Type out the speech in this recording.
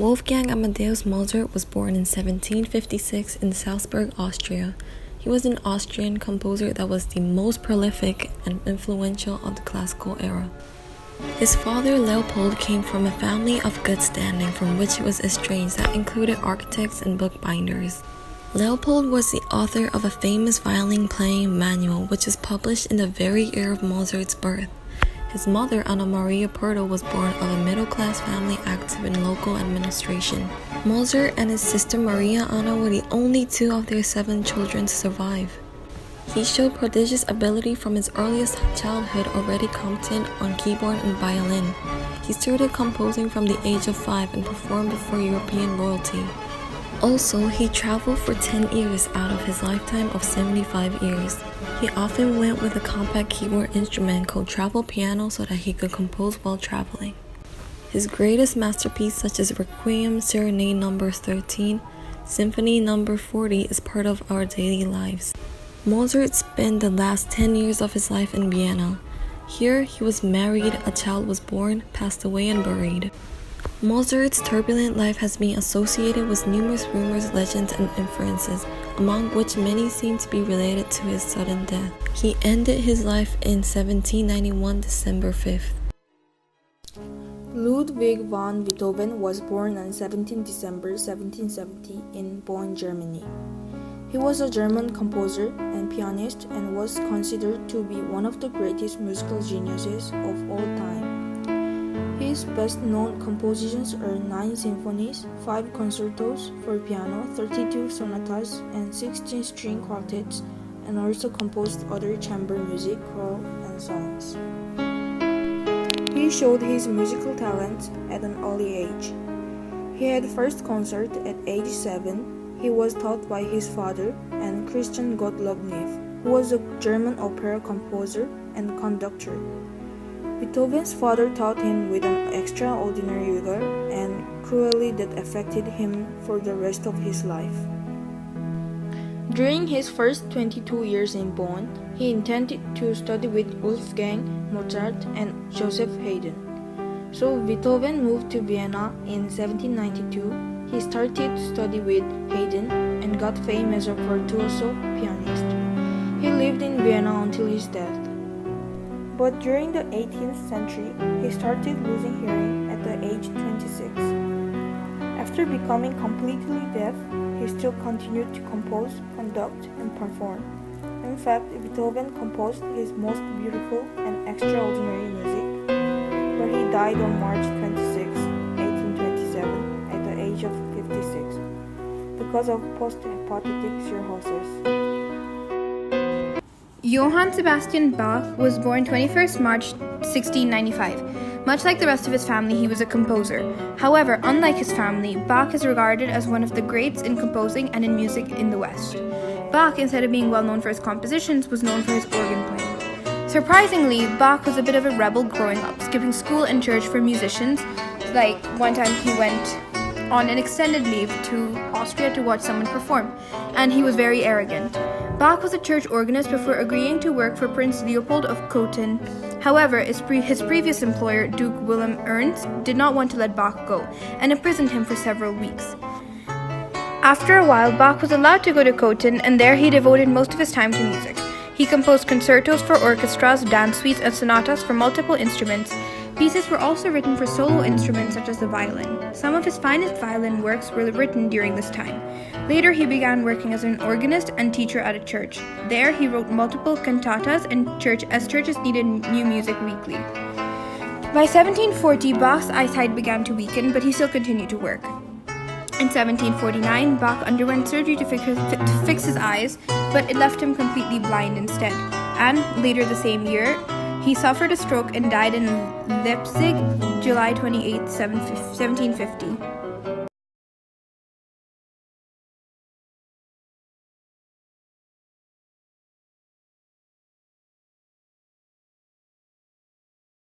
Wolfgang Amadeus Mozart was born in 1756 in Salzburg, Austria. He was an Austrian composer that was the most prolific and influential of the classical era. His father, Leopold, came from a family of good standing from which he was estranged that included architects and bookbinders. Leopold was the author of a famous violin-playing manual which was published in the very year of Mozart's birth. His mother, Anna Maria Pertl, was born of a middle-class family active in local administration. Mozart and his sister Maria Anna were the only two of their 7 children to survive. He showed prodigious ability from his earliest childhood, already competent on keyboard and violin. He started composing from the age of 5 and performed before European royalty. Also, he traveled for 10 years out of his lifetime of 75 years. He often went with a compact keyboard instrument called travel piano so that he could compose while traveling. His greatest masterpiece, such as Requiem, Serenade No. 13, Symphony No. 40, is part of our daily lives. Mozart spent the last 10 years of his life in Vienna. Here, he was married, a child was born, passed away, and buried. Mozart's turbulent life has been associated with numerous rumors, legends, and inferences, among which many seem to be related to his sudden death. He ended his life in 1791, December 5th. Ludwig van Beethoven was born on 17 December 1770 in Bonn, Germany. He was a German composer and pianist and was considered to be one of the greatest musical geniuses of all time. His best-known compositions are 9 symphonies, 5 concertos for piano, 32 sonatas, and 16 string quartets, and also composed other chamber music, choral, and songs. He showed his musical talents at an early age. He had first concert at age 7. He was taught by his father and Christian Gottlob Neff, who was a German opera composer and conductor. Beethoven's father taught him with an extraordinary vigor and cruelty that affected him for the rest of his life. During his first 22 years in Bonn, he intended to study with Wolfgang Mozart and Joseph Haydn. So Beethoven moved to Vienna in 1792. He started to study with Haydn and got fame as a virtuoso pianist. He lived in Vienna until his death. But during the 18th century, he started losing hearing at the age 26. After becoming completely deaf, he still continued to compose, conduct, and perform. In fact, Beethoven composed his most beautiful and extraordinary music, but he died on March 26, 1827, at the age of 56, because of post-hepatic cirrhosis. Johann Sebastian Bach was born 21st March 1695. Much like the rest of his family, he was a composer. However, unlike his family, Bach is regarded as one of the greats in composing and in music in the West. Bach, instead of being well known for his compositions, was known for his organ playing. Surprisingly, Bach was a bit of a rebel growing up, skipping school and church for musicians. Like, one time he went on an extended leave to Austria to watch someone perform, and he was very arrogant. Bach was a church organist before agreeing to work for Prince Leopold of Cothen. However, his previous employer, Duke Wilhelm Ernst, did not want to let Bach go and imprisoned him for several weeks. After a while, Bach was allowed to go to Cothen, and there he devoted most of his time to music. He composed concertos for orchestras, dance suites, and sonatas for multiple instruments. Pieces were also written for solo instruments such as the violin. Some of his finest violin works were written during this time. Later, he began working as an organist and teacher at a church. There, he wrote multiple cantatas as churches needed new music weekly. By 1740, Bach's eyesight began to weaken, but he still continued to work. In 1749, Bach underwent surgery to fix his eyes, but it left him completely blind instead. And later the same year, he suffered a stroke and died in Leipzig, July 28, 1750.